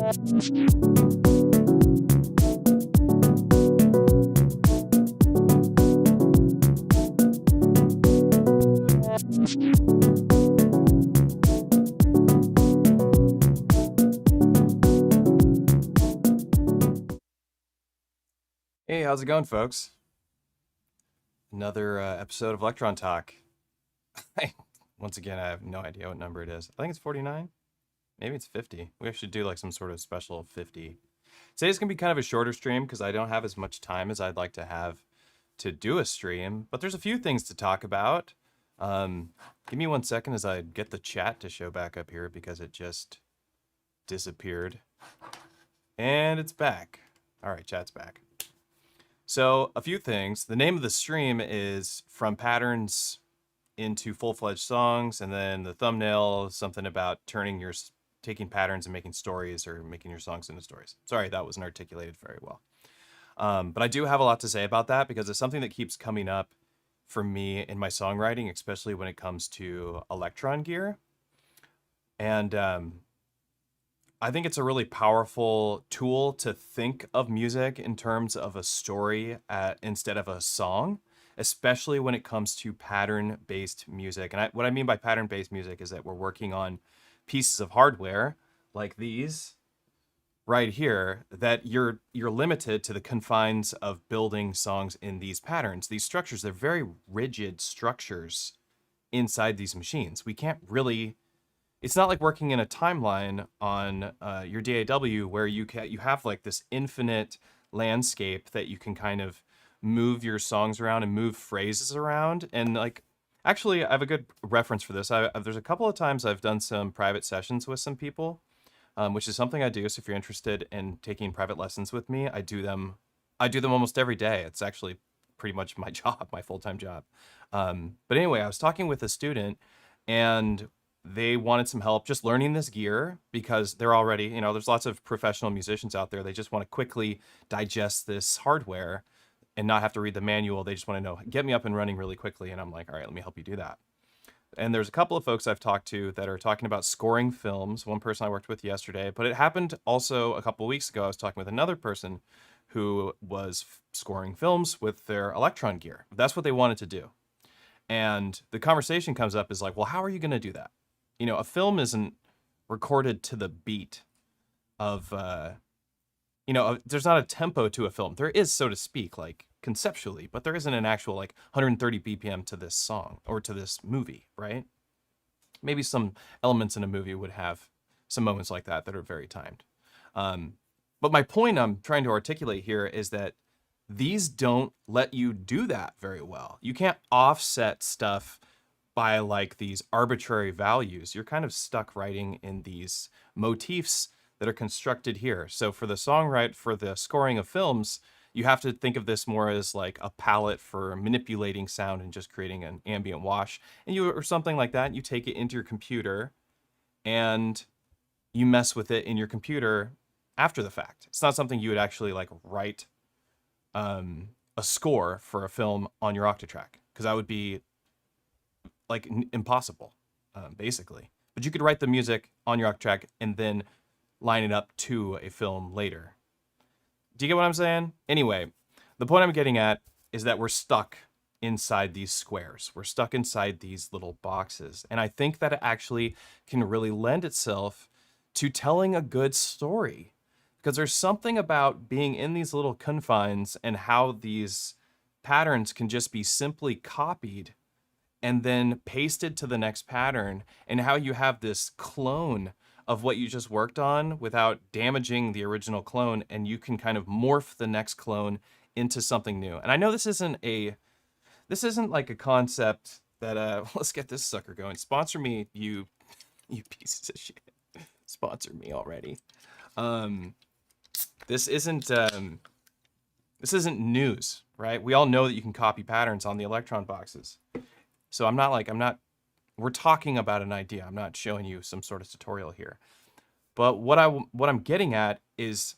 Hey, how's it going, folks? Another episode of Electron Talk. Once again, I have no idea what number it is. I think it's 49. Maybe it's 50. We should do like some sort of special 50. Today's going to be kind of a shorter stream because I don't have as much time as I'd like to have to do a stream. But there's a few things to talk about. Give me 1 second as I get the chat to show back up here because it just disappeared. And it's back. All right, chat's back. So a few things. The name of the stream is From Patterns into Full-Fledged Songs, and then the thumbnail is something about taking patterns and making stories, or making your songs into stories. Sorry, that wasn't articulated very well. But I do have a lot to say about that because it's something that keeps coming up for me in my songwriting, especially when it comes to Electron gear. And I think it's a really powerful tool to think of music in terms of a story instead of a song, especially when it comes to pattern-based music. And what I mean by pattern-based music is that we're working on pieces of hardware like these right here, that you're limited to the confines of building songs in these patterns. These structures, they're very rigid structures inside these machines. We can't really... It's not like working in a timeline on your DAW where you have like this infinite landscape that you can kind of move your songs around and move phrases around. And like, actually, I have a good reference for this. There's a couple of times I've done some private sessions with some people, which is something I do. So if you're interested in taking private lessons with me, I do them almost every day. It's actually pretty much my job, my full-time job. But anyway, I was talking with a student and they wanted some help just learning this gear because they're already, there's lots of professional musicians out there. They just want to quickly digest this hardware and not have to read the manual. They just want to know, get me up and running really quickly. And I'm like, all right, let me help you do that. And there's a couple of folks I've talked to that are talking about scoring films. One person I worked with yesterday, but it happened also a couple of weeks ago. I was talking with another person who was scoring films with their Electron gear. That's what they wanted to do. And the conversation comes up is like, well, how are you going to do that? A film isn't recorded to the beat of, there's not a tempo to a film. There is, so to speak, like conceptually, but there isn't an actual like 130 BPM to this song or to this movie, right? Maybe some elements in a movie would have some moments like that are very timed. But my point I'm trying to articulate here is that these don't let you do that very well. You can't offset stuff by like these arbitrary values. You're kind of stuck writing in these motifs that are constructed here. So for the scoring of films, you have to think of this more as like a palette for manipulating sound and just creating an ambient wash. Or something like that. You take it into your computer and you mess with it in your computer after the fact. It's not something you would actually like write a score for a film on your Octatrack, because that would be like impossible, basically. But you could write the music on your Octatrack and then line it up to a film later. Do you get what I'm saying? Anyway, the point I'm getting at is that we're stuck inside these squares. We're stuck inside these little boxes. And I think that it actually can really lend itself to telling a good story. Because there's something about being in these little confines and how these patterns can just be simply copied and then pasted to the next pattern, and how you have this clone of what you just worked on without damaging the original clone, and you can kind of morph the next clone into something new. And I know this isn't like a concept that let's get this sucker going. Sponsor me, you pieces of shit. Sponsor me already. This isn't news, right? We all know that you can copy patterns on the Electron boxes. So we're talking about an idea. I'm not showing you some sort of tutorial here. But what I'm getting at is,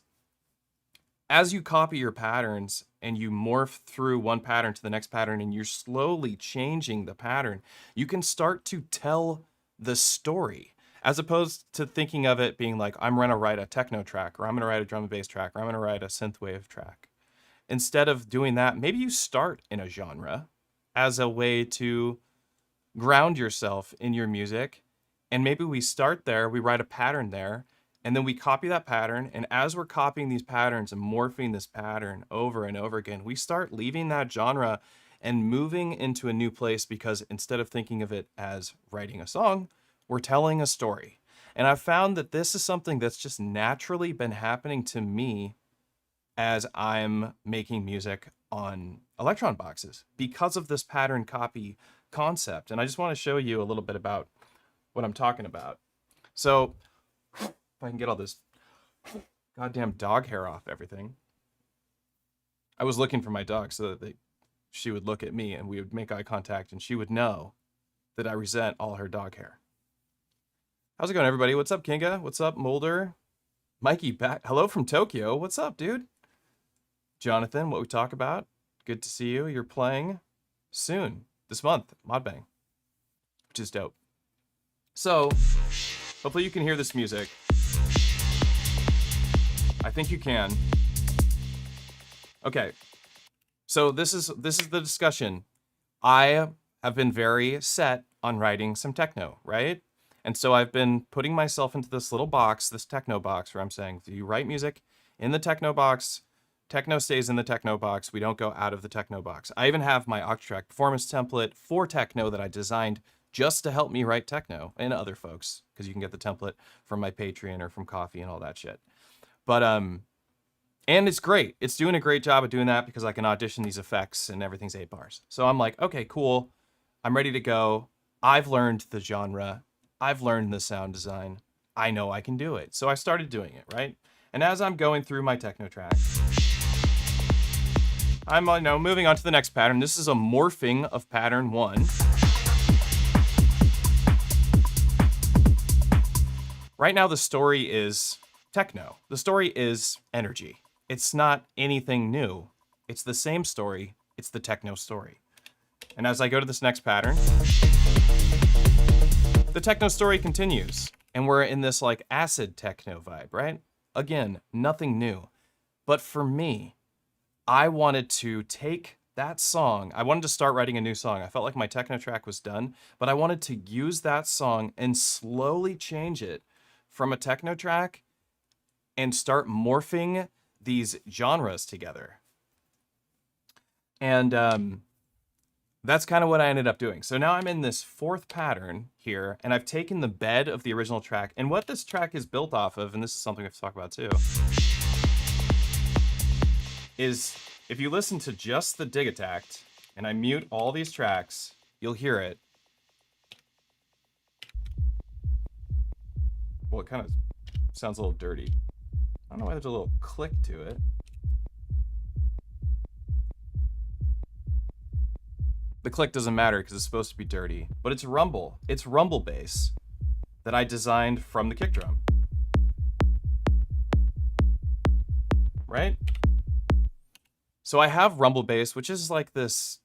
as you copy your patterns and you morph through one pattern to the next pattern and you're slowly changing the pattern, you can start to tell the story. as opposed to thinking of it being like, I'm going to write a techno track, or I'm going to write a drum and bass track, or I'm going to write a synthwave track. Instead of doing that, maybe you start in a genre as a way to ground yourself in your music. And maybe we start there, we write a pattern there, and then we copy that pattern. And as we're copying these patterns and morphing this pattern over and over again, we start leaving that genre and moving into a new place, because instead of thinking of it as writing a song, we're telling a story. And I've found that this is something that's just naturally been happening to me as I'm making music on Electron boxes because of this pattern copy concept. And I just want to show you a little bit about what I'm talking about. So if I can get all this goddamn dog hair off everything. I was looking for my dog so that she would look at me and we would make eye contact and she would know that I resent all her dog hair. How's it going, everybody? What's up, Kinga? What's up, Mulder? Mikey, back. Hello from Tokyo. What's up, dude? Jonathan, what we talk about? Good to see you. You're playing soon, this month, Modbang, which is dope. So, hopefully you can hear this music. I think you can. Okay, so this is the discussion. I have been very set on writing some techno, right? And so I've been putting myself into this little box, this techno box, where I'm saying, do you write music in the techno box? Techno stays in the techno box. We don't go out of the techno box. I even have my Octatrack performance template for techno that I designed just to help me write techno, and other folks, because you can get the template from my Patreon or from Coffee and all that shit. But and it's great. It's doing a great job of doing that because I can audition these effects and everything's 8 bars. So I'm like, okay, cool. I'm ready to go. I've learned the genre. I've learned the sound design. I know I can do it. So I started doing it, right? And as I'm going through my techno track, I'm moving on to the next pattern. This is a morphing of pattern 1. Right now, the story is techno. The story is energy. It's not anything new. It's the same story. It's the techno story. And as I go to this next pattern, the techno story continues. And we're in this like acid techno vibe, right? Again, nothing new. But for me, I wanted to take that song. I wanted to start writing a new song. I felt like my techno track was done, but I wanted to use that song and slowly change it from a techno track and start morphing these genres together. And that's kind of what I ended up doing. So now I'm in this 4th pattern here, and I've taken the bed of the original track. And what this track is built off of, and this is something we have to talk about too, is if you listen to just the dig attack, and I mute all these tracks, you'll hear it. Well, it kind of sounds a little dirty. I don't know why there's a little click to it. The click doesn't matter because it's supposed to be dirty, but it's rumble. It's rumble bass that I designed from the kick drum. Right? So I have rumble bass, which is like this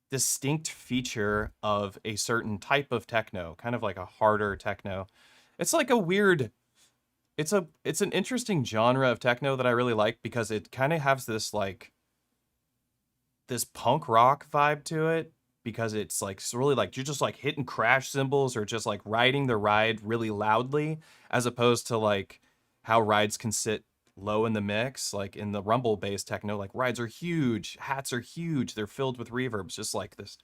distinct feature of a certain type of techno, kind of like a harder techno. It's like a weird, it's an interesting genre of techno that I really like because it kind of has this like this punk rock vibe to it, because it's like really like you're just like hitting crash cymbals or just like riding the ride really loudly, as opposed to like how rides can sit low in the mix. Like in the rumble bass techno, like rides are huge, hats are huge, they're filled with reverbs, just like this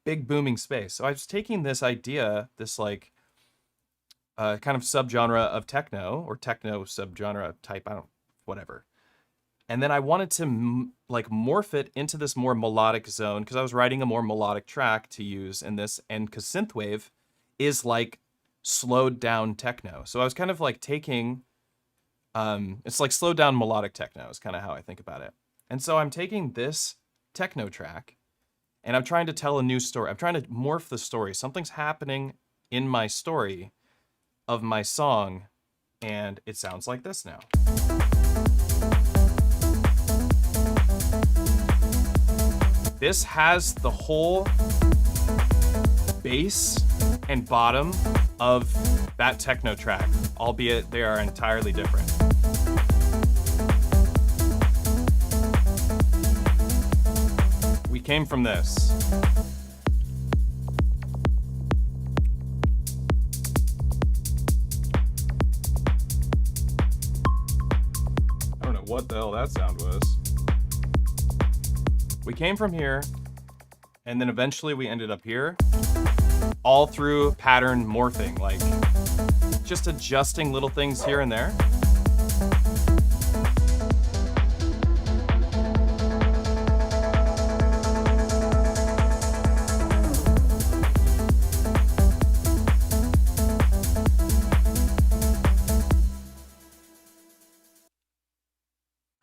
big booming space. So I was taking this idea, this like kind of subgenre of techno, or techno subgenre type, whatever. And then I wanted to like morph it into this more melodic zone, because I was writing a more melodic track to use in this, and because synthwave is like slowed down techno. So I was kind of like taking, it's like slowed down melodic techno is kind of how I think about it. And so I'm taking this techno track and I'm trying to tell a new story. I'm trying to morph the story. Something's happening in my story of my song, and it sounds like this now. This has the whole bass and bottom of that techno track, albeit they are entirely different. We came from this. I don't know what the hell that sound was. We came from here, and then eventually we ended up here, all through pattern morphing, like just adjusting little things here and there.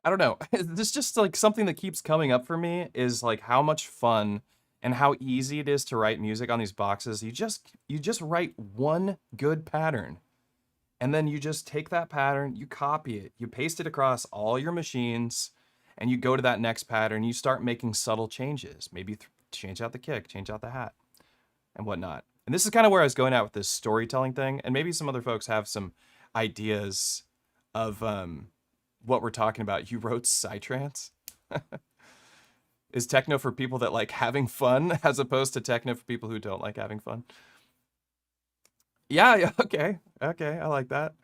I don't know. This just like something that keeps coming up for me is like how much fun and how easy it is to write music on these boxes. You just write one good pattern, and then you just take that pattern, you copy it, you paste it across all your machines, and you go to that next pattern. You start making subtle changes. Maybe change out the kick, change out the hat, and whatnot. And this is kind of where I was going at with this storytelling thing, and maybe some other folks have some ideas of what we're talking about. You wrote psytrance? Is techno for people that like having fun as opposed to techno for people who don't like having fun? Yeah, okay, I like that.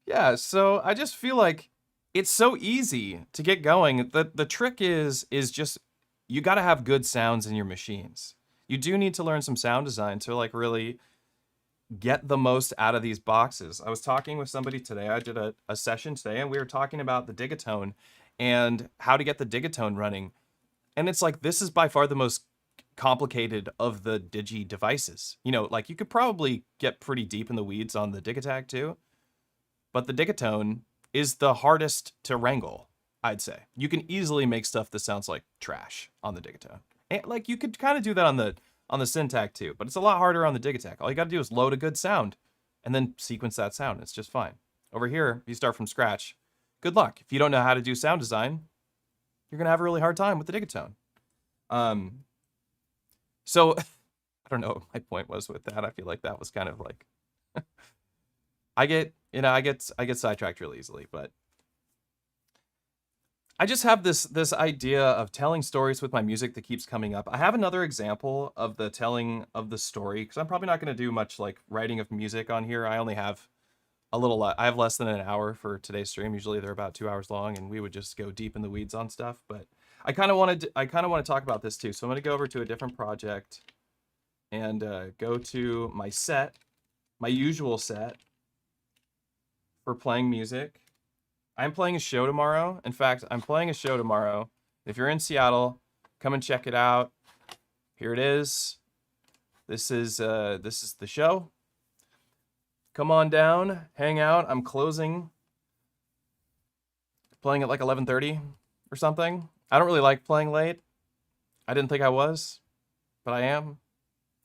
Yeah, so I just feel like it's so easy to get going. The trick is just you got to have good sounds in your machines. You do need to learn some sound design to like really get the most out of these boxes. I was talking with somebody today. I did a session today, and we were talking about the digatone and how to get the digatone running. And it's like, this is by far the most complicated of the digi devices. You know, like you could probably get pretty deep in the weeds on the Digitac too, but the digatone is the hardest to wrangle, I'd say. You can easily make stuff that sounds like trash on the digatone. And like you could kind of do that on the Syntac too, but it's a lot harder on the Digitac. All you got to do is load a good sound and then sequence that sound. It's just fine. Over here, if you start from scratch, good luck. If you don't know how to do sound design, you're going to have a really hard time with the digatone. So I don't know what my point was with that. I feel like that was kind of like, I get sidetracked really easily, but I just have this idea of telling stories with my music that keeps coming up. I have another example of the telling of the story, because I'm probably not going to do much like writing of music on here. I only have I have less than an hour for today's stream. Usually they're about 2 hours long, and we would just go deep in the weeds on stuff. But I kind of want to talk about this too. So I'm going to go over to a different project and go to my set, my usual set for playing music. I'm playing a show tomorrow. In fact, I'm playing a show tomorrow. If you're in Seattle, come and check it out. Here it is. This is the show. Come on down, hang out. I'm closing. Playing at like 11:30 or something. I don't really like playing late. I didn't think I was, but I am.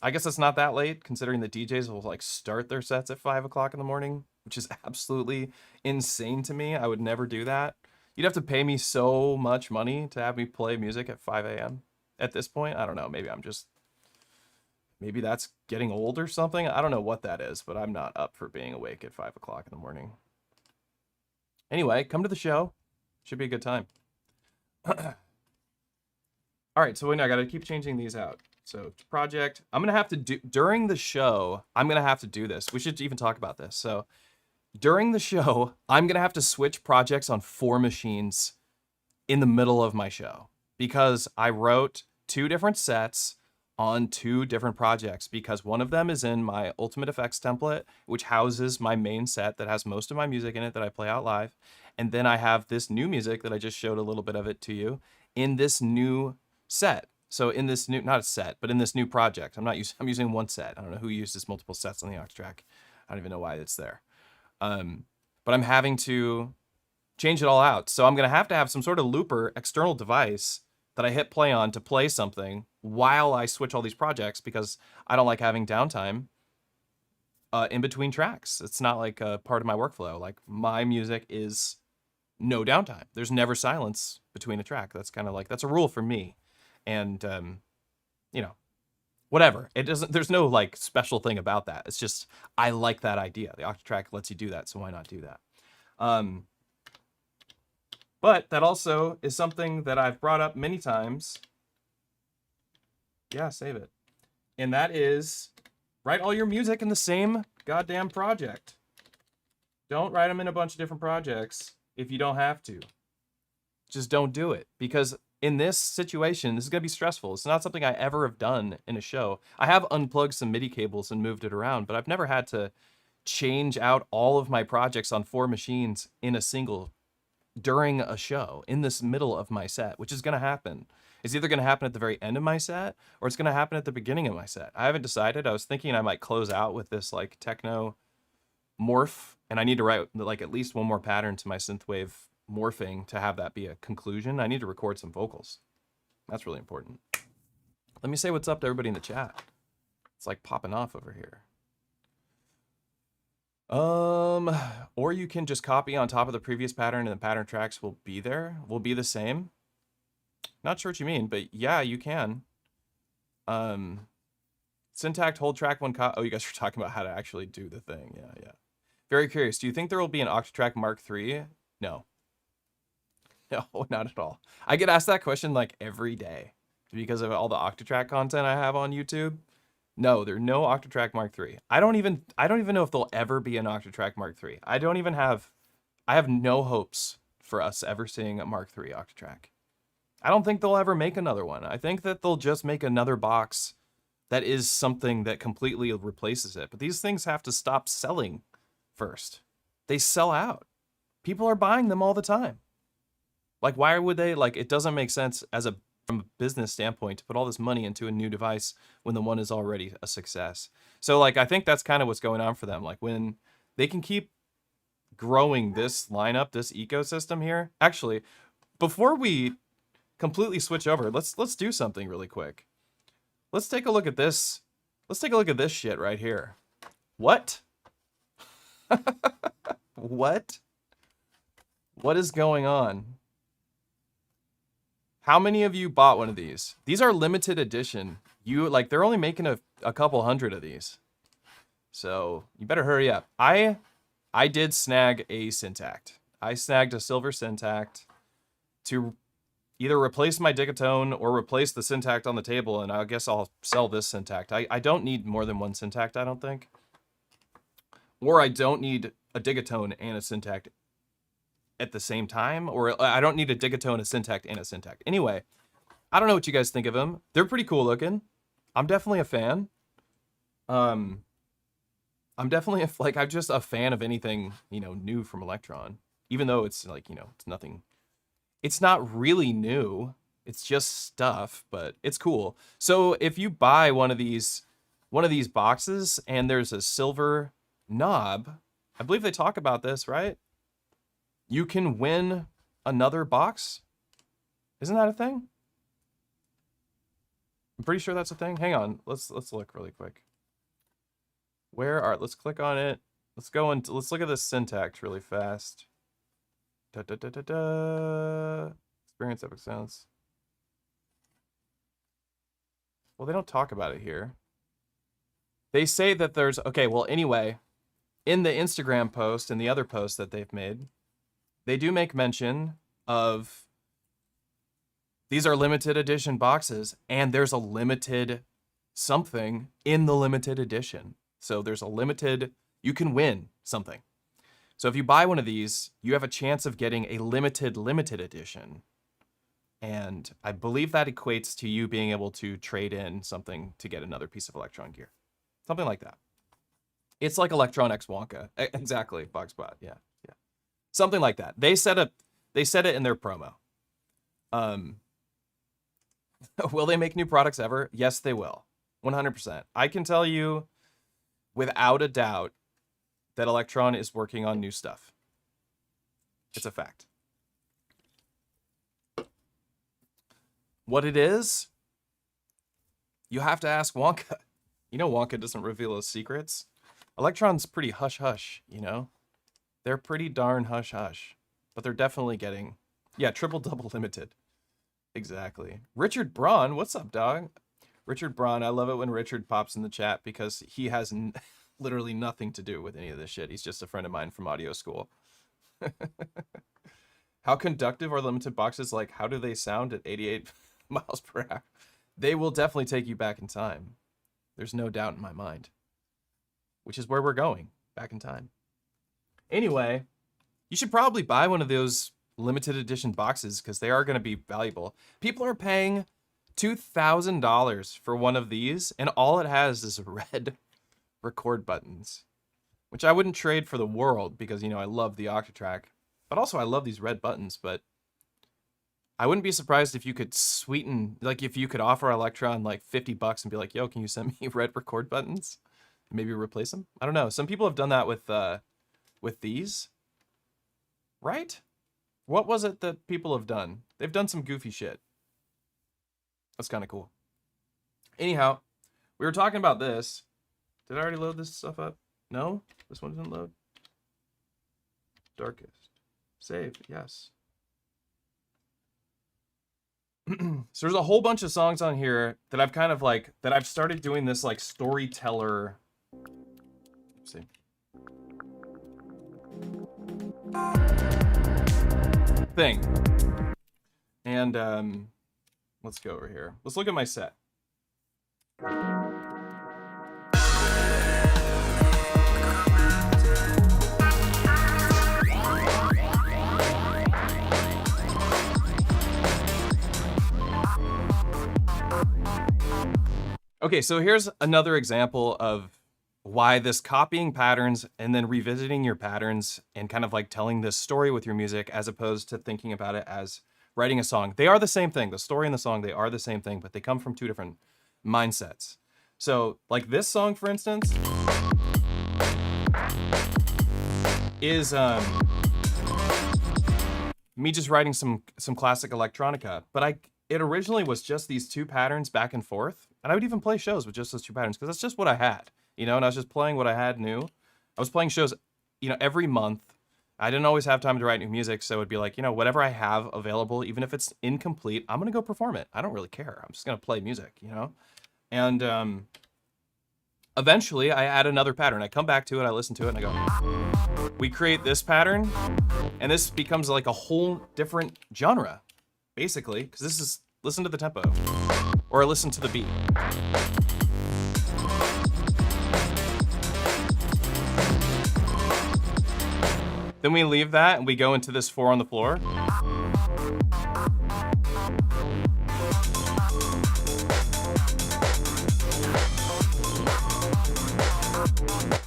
I guess it's not that late considering the DJs will like start their sets at 5 o'clock in the morning, which is absolutely insane to me. I would never do that. You'd have to pay me so much money to have me play music at 5 a.m. at this point. I don't know. Maybe that's getting old or something. I don't know what that is, but I'm not up for being awake at 5 o'clock in the morning. Anyway, come to the show. Should be a good time. All right, so wait, I got to keep changing these out. So project, I'm going to have to do, during the show, I'm going to have to do this. We should even talk about this. So during the show, I'm going to have to switch projects on 4 machines in the middle of my show because I wrote 2 different sets on 2 different projects because one of them is in my Ultimate Effects template, which houses my main set that has most of my music in it that I play out live. And then I have this new music that I just showed a little bit of it to you in this new set. So in this new, not a set, but in this new project, I'm using one set. I don't know who uses multiple sets on the Octatrack. I don't even know why it's there. But I'm having to change it all out. So I'm going to have some sort of looper external device that I hit play on to play something while I switch all these projects because I don't like having downtime in between tracks. It's not like a part of my workflow. Like my music is no downtime. There's never silence between a track. That's kind of like, that's a rule for me. And, you know, whatever. It doesn't, there's no like special thing about that. It's just, I like that idea. The Octatrack lets you do that, so why not do that? But that also is something that I've brought up many times. Yeah, save it. And that is, write all your music in the same goddamn project. Don't write them in a bunch of different projects if you don't have to. Just don't do it. Because in this situation, this is going to be stressful. It's not something I ever have done in a show. I have unplugged some MIDI cables and moved it around, but I've never had to change out all of my projects on 4 machines in a single during a show in this middle of my set, which is going to happen. It's either going to happen at the very end of my set or it's going to happen at the beginning of my set. I haven't decided. I was thinking I might close out with this like techno morph, and I need to write like at least one more pattern to my synthwave morphing to have that be a conclusion. I need to record some vocals. That's really important. Let me say what's up to everybody in the chat. It's like popping off over here. Or you can just copy on top of the previous pattern and the pattern tracks will be there, will be the same. Not sure what you mean, but yeah, you can. Syntact, hold track one oh, you guys were talking about how to actually do the thing. Yeah. Very curious. Do you think there will be an Octatrack Mark III? No. No, not at all. I get asked that question like every day because of all the Octatrack content I have on YouTube. No, there's no Octatrack Mark III. I don't even know if there'll ever be an Octatrack Mark III. I have no hopes for us ever seeing a Mark III Octatrack. I don't think they'll ever make another one. I think that they'll just make another box that is something that completely replaces it. But these things have to stop selling first. They sell out. People are buying them all the time. Like, why would they? Like, it doesn't make sense from a business standpoint to put all this money into a new device when the one is already a success. So, like, I think that's kind of what's going on for them. Like, when they can keep growing this lineup, this ecosystem here. Actually, before we completely switch over, let's do something really quick. Let's take a look at this. Let's take a look at this shit right here. What? What? What is going on? How many of you bought one of these? These are limited edition. They're only making a couple hundred of these. So you better hurry up. I did snag a Syntact. I snagged a silver Syntact to either replace my Digatone or replace the Syntact on the table, and I guess I'll sell this Syntact. I don't need more than one Syntact, I don't think. Or I don't need a Digatone and a Syntact at the same time, or I don't need a Digatone, a Syntact, and a Syntact. Anyway, I don't know what you guys think of them. They're pretty cool looking. I'm definitely a fan. I'm definitely I'm just a fan of anything, new from Electron. Even though it's it's nothing. It's not really new. It's just stuff, but it's cool. So if you buy one of these boxes and there's a silver knob, I believe they talk about this, right? You can win another box. Isn't that a thing? I'm pretty sure that's a thing. Hang on. Let's look really quick. Let's click on it. Let's look at this Syntact really fast. Experience epic sounds. Well, they don't talk about it here. They say that there's anyway, in the Instagram post and the other posts that they've made, they do make mention of these are limited edition boxes, and there's a limited something in the limited edition. So there's a limited, you can win something. So if you buy one of these, you have a chance of getting a limited edition. And I believe that equates to you being able to trade in something to get another piece of Electron gear. Something like that. It's like Electron X Wonka. Exactly, Bugspot. Yeah. Something like that. They said it in their promo. Will they make new products ever? Yes, they will. 100%. I can tell you without a doubt that Electron is working on new stuff. It's a fact. What it is, you have to ask Wonka. Wonka doesn't reveal his secrets. Electron's pretty hush-hush, They're pretty darn hush-hush. But they're definitely getting... Yeah, triple-double limited. Exactly. Richard Braun, what's up, dog? Richard Braun. I love it when Richard pops in the chat because he has literally nothing to do with any of this shit. He's just a friend of mine from audio school. How conductive are limited boxes? Like, how do they sound at 88 miles per hour? They will definitely take you back in time. There's no doubt in my mind. Which is where we're going, back in time. Anyway, you should probably buy one of those limited edition boxes because they are going to be valuable. People are paying $2,000 for one of these, and all it has is red record buttons, which I wouldn't trade for the world because, you know, I love the Octatrack, but also I love these red buttons. But I wouldn't be surprised if you could sweeten, like if you could offer Electron like $50 and be like, yo, can you send me red record buttons? Maybe replace them? I don't know. Some people have done that with these, right? What was it that people have done? They've done some goofy shit. That's kind of cool. Anyhow, we were talking about this. Did I already load this stuff up? No? This one didn't load? Darkest. Save, yes. So there's a whole bunch of songs on here that I've kind of like, that I've started doing this like storyteller. Let's see. Thing. And let's go over here. Let's look at my set. Okay, so here's another example of why this copying patterns and then revisiting your patterns and kind of like telling this story with your music as opposed to thinking about it as writing a song. They are the same thing. The story and the song, they are the same thing, but they come from two different mindsets. So like this song, for instance, is me just writing some classic electronica, but it originally was just these two patterns back and forth. And I would even play shows with just those two patterns because that's just what I had, you know, and I was just playing what I had new. I was playing shows, you know, every month. I didn't always have time to write new music, so it'd be like, you know, whatever I have available, even if it's incomplete, I'm going to go perform it. I don't really care. I'm just going to play music, you know? And eventually I add another pattern. I come back to it, I listen to it, and I go, we create this pattern, and this becomes like a whole different genre, basically, because this is, listen to the tempo, or listen to the beat. Then we leave that and we go into this 4 on the floor.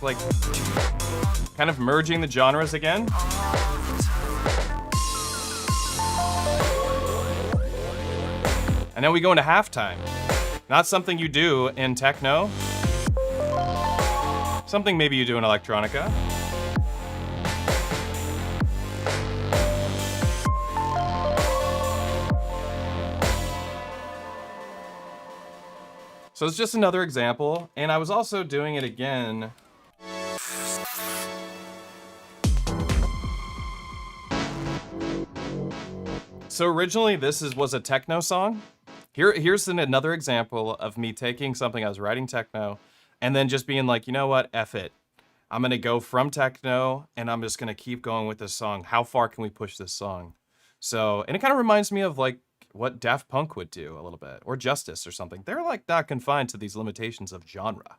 Like, kind of merging the genres again. And then we go into halftime. Not something you do in techno. Something maybe you do in electronica. So it's just another example, and I was also doing it again. So originally this was a techno song. Here's another example of me taking something I was writing techno and then just being like, you know what, F it. I'm gonna go from techno and I'm just gonna keep going with this song. How far can we push this song? So, and it kind of reminds me of like what Daft Punk would do a little bit, or Justice or something. They're like not confined to these limitations of genre.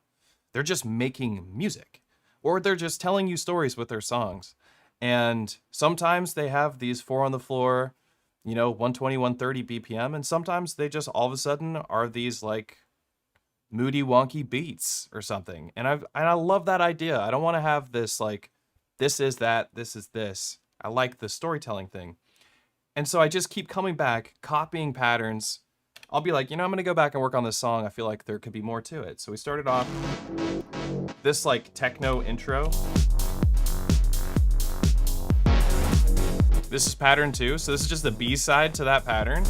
They're just making music, or they're just telling you stories with their songs. And sometimes they have these 4 on the floor, you know, 120, 130 BPM, and sometimes they just all of a sudden are these like moody, wonky beats or something. And I love that idea. I don't want to have this like, this is that, this is this. I like the storytelling thing. And so I just keep coming back, copying patterns. I'll be like, you know, I'm gonna go back and work on this song. I feel like there could be more to it. So we started off this like techno intro. This is pattern 2. So this is just the B side to that pattern.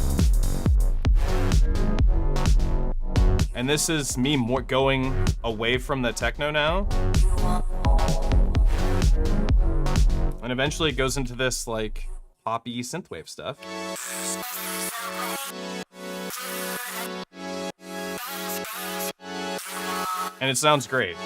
And this is me more going away from the techno now. And eventually it goes into this like poppy synthwave stuff. And it sounds great.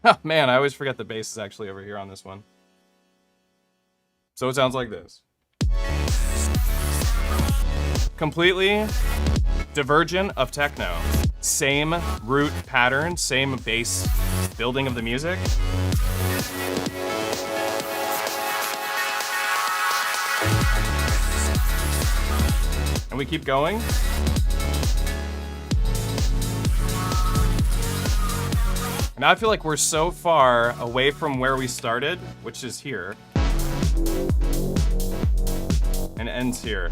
Oh, man, I always forget the bass is actually over here on this one. So it sounds like this. Completely divergent of techno. Same root pattern, same bass building of the music. And we keep going. And now I feel like we're so far away from where we started, which is here, and ends here.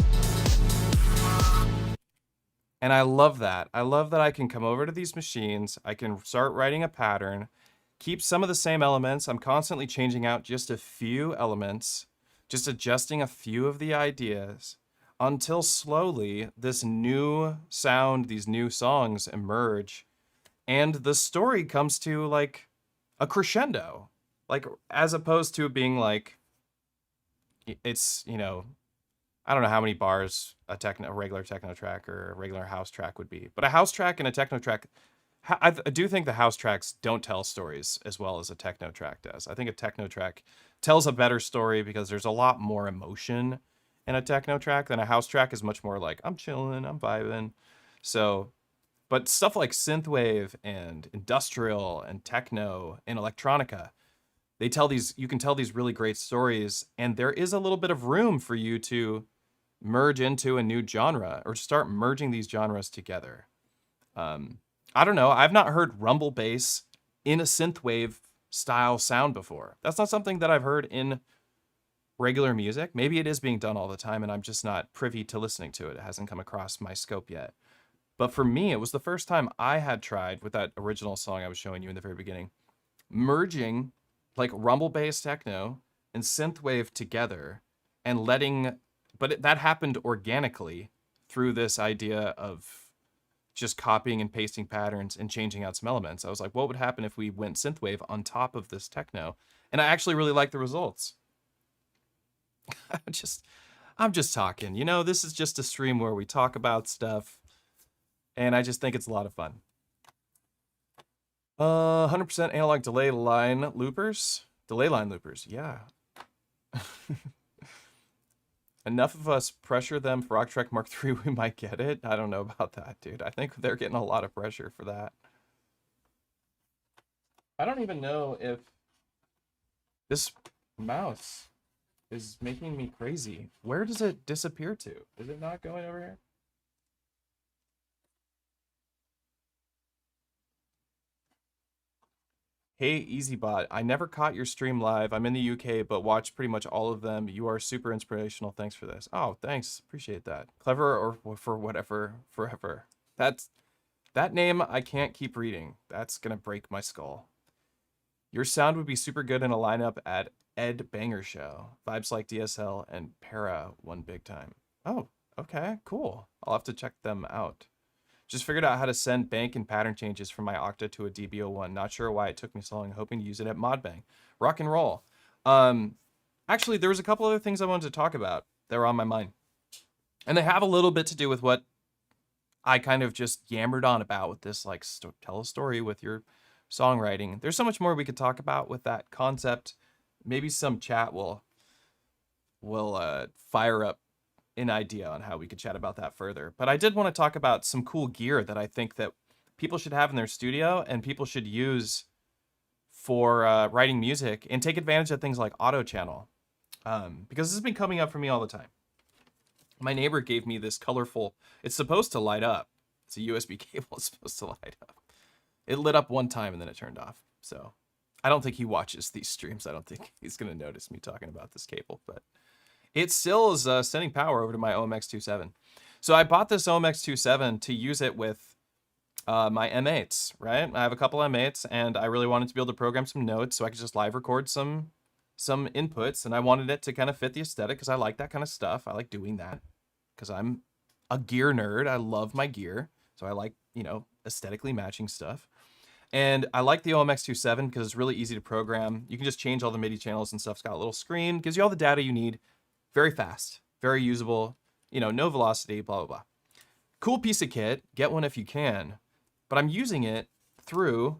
And I love that. I love that I can come over to these machines, I can start writing a pattern, keep some of the same elements. I'm constantly changing out just a few elements, just adjusting a few of the ideas, until slowly this new sound, these new songs emerge, and the story comes to like a crescendo. Like, as opposed to it being like, it's, you know, I don't know how many bars a regular techno track or a regular house track would be, but a house track and a techno track, I do think the house tracks don't tell stories as well as a techno track does. I think a techno track tells a better story because there's a lot more emotion in a techno track than a house track is much more like, I'm chilling, I'm vibing. So, but stuff like synthwave and industrial and techno and electronica, they tell these, you can tell these really great stories, and there is a little bit of room for you to merge into a new genre or start merging these genres together. I don't know. I've not heard rumble bass in a synthwave style sound before. That's not something that I've heard in regular music. Maybe it is being done all the time and I'm just not privy to listening to it. It hasn't come across my scope yet. But for me, it was the first time I had tried, with that original song I was showing you in the very beginning, merging like rumble bass techno and synthwave together and letting, but that happened organically through this idea of just copying and pasting patterns and changing out some elements. I was like, what would happen if we went synthwave on top of this techno? And I actually really like the results. I'm just talking, you know, this is just a stream where we talk about stuff, and I just think it's a lot of fun. 100% analog delay line loopers. Yeah. Enough of us pressure them for Octatrack Mark III, we might get it. I don't know about that, dude. I think they're getting a lot of pressure for that. I don't even know if this mouse is making me crazy. Where does it disappear to? Is it not going over here? Hey, EZBOT, I never caught your stream live. I'm in the UK, but watched pretty much all of them. You are super inspirational. Thanks for this. Oh, thanks. Appreciate that. Clever or for whatever, forever. That name I can't keep reading. That's gonna break my skull. Your sound would be super good in a lineup at Ed Banger Show. Vibes like DSL and Para one big time. Oh, okay, cool. I'll have to check them out. Just figured out how to send bank and pattern changes from my Octa to a DB01. Not sure why it took me so long, hoping to use it at Modbang. Rock and roll. Actually, there was a couple other things I wanted to talk about that were on my mind. And they have a little bit to do with what I kind of just yammered on about with this, like, tell a story with your songwriting. There's so much more we could talk about with that concept. Maybe some chat will fire up an idea on how we could chat about that further. But I did want to talk about some cool gear that I think that people should have in their studio and people should use for writing music, and take advantage of things like Auto Channel. Because this has been coming up for me all the time. My neighbor gave me this colorful, it's supposed to light up. It's a USB cable, it's supposed to light up. It lit up one time and then it turned off. So I don't think he watches these streams. I don't think he's going to notice me talking about this cable, but it still is sending power over to my OMX27. So I bought this OMX27 to use it with my M8s, right? I have a couple M8s and I really wanted to be able to program some notes so I could just live record some inputs, and I wanted it to kind of fit the aesthetic because I like that kind of stuff. I like doing that because I'm a gear nerd. I love my gear. So I like, you know, aesthetically matching stuff. And I like the OMX27 because it's really easy to program. You can just change all the MIDI channels and stuff. It's got a little screen, gives you all the data you need. Very fast, very usable, you know, no velocity, blah, blah, blah. Cool piece of kit. Get one if you can. But I'm using it through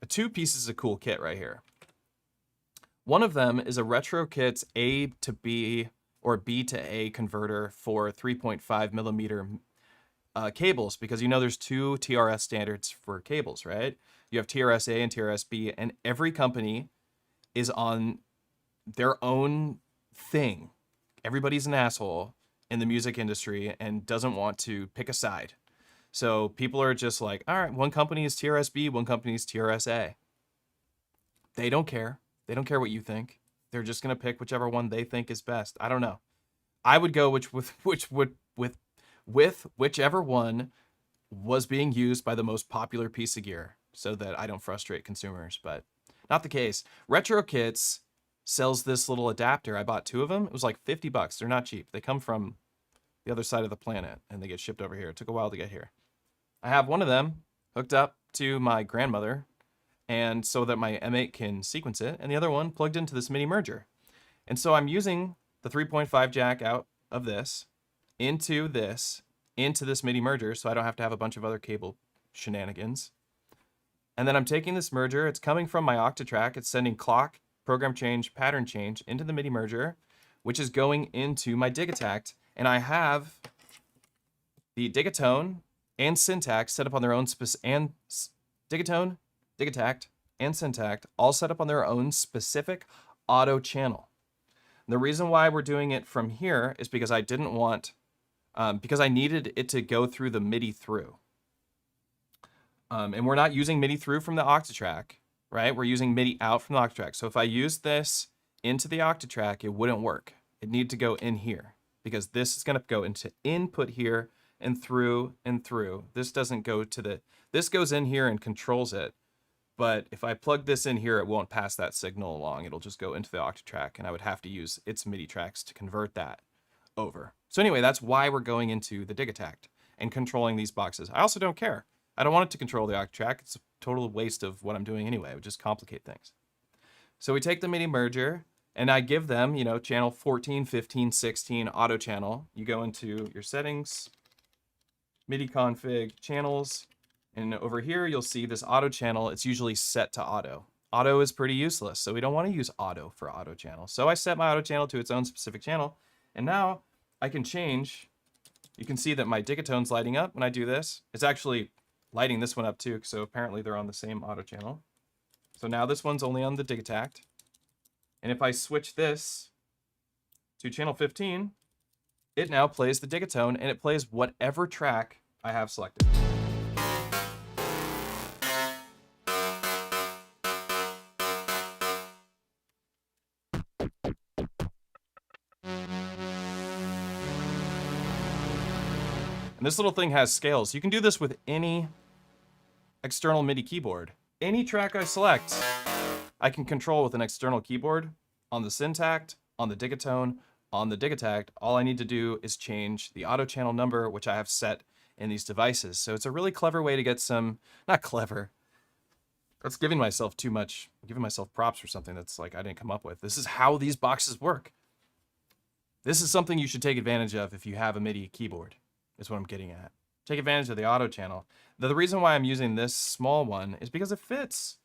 two pieces of cool kit right here. One of them is a RetroKits A to B or B to A converter for 3.5 millimeter cables, because you know there's two TRS standards for cables, right? You have TRS-A and TRS-B, and every company is on their own thing. Everybody's an asshole in the music industry and doesn't want to pick a side. So people are just like, all right, one company is TRS-B, one company is TRS-A. They don't care. They don't care what you think. They're just gonna pick whichever one they think is best. I don't know. I would go with whichever one was being used by the most popular piece of gear, so that I don't frustrate consumers, but not the case. RetroKits sells this little adapter. I bought two of them. It was like 50 bucks. They're not cheap. They come from the other side of the planet and they get shipped over here. It took a while to get here. I have one of them hooked up to my grandmother, and so that my M8 can sequence it, and the other one plugged into this Midi merger. And so I'm using the 3.5 jack out of this into this Midi merger, so I don't have to have a bunch of other cable shenanigans. And then I'm taking this merger, it's coming from my Octatrack, it's sending clock, program change, pattern change into the Midi merger, which is going into my Digitact, and I have the Digatone and Syntax set up on their own Digatone, Digitact, and Syntact all set up on their own specific auto channel. And the reason why we're doing it from here is because I didn't want, because I needed it to go through the MIDI through. And we're not using MIDI through from the Octatrack, right? We're using MIDI out from the Octatrack. So if I use this into the Octatrack, it wouldn't work. It needed to go in here, because this is gonna go into input here and through and through. This doesn't go to the, this goes in here and controls it. But if I plug this in here, it won't pass that signal along. It'll just go into the Octatrack, and I would have to use its MIDI tracks to convert that over. So anyway, that's why we're going into the Digitact and controlling these boxes. I also don't care. I don't want it to control the Octatrack. It's a total waste of what I'm doing anyway. It would just complicate things. So we take the MIDI merger, and I give them, you know, channel 14, 15, 16, auto channel. You go into your settings, MIDI config, channels, and over here you'll see this auto channel. It's usually set to auto. Auto is pretty useless, so we don't want to use auto for auto channel. So I set my auto channel to its own specific channel, and now I can change. You can see that my Digatone's lighting up when I do this. It's actually lighting this one up too, so apparently they're on the same auto channel. So now this one's only on the Digitact. And if I switch this to channel 15, it now plays the Digatone, and it plays whatever track I have selected. And this little thing has scales. You can do this with any external MIDI keyboard. Any track I select, I can control with an external keyboard on the Syntact, on the Digatone, on the Digitact. All I need to do is change the auto channel number, which I have set in these devices. So it's a really clever way to get some, not clever, that's giving myself too much, giving myself props for something that's like I didn't come up with. This is how these boxes work. This is something you should take advantage of if you have a MIDI keyboard, is what I'm getting at. Take advantage of the auto channel. The reason why I'm using this small one is because it fits.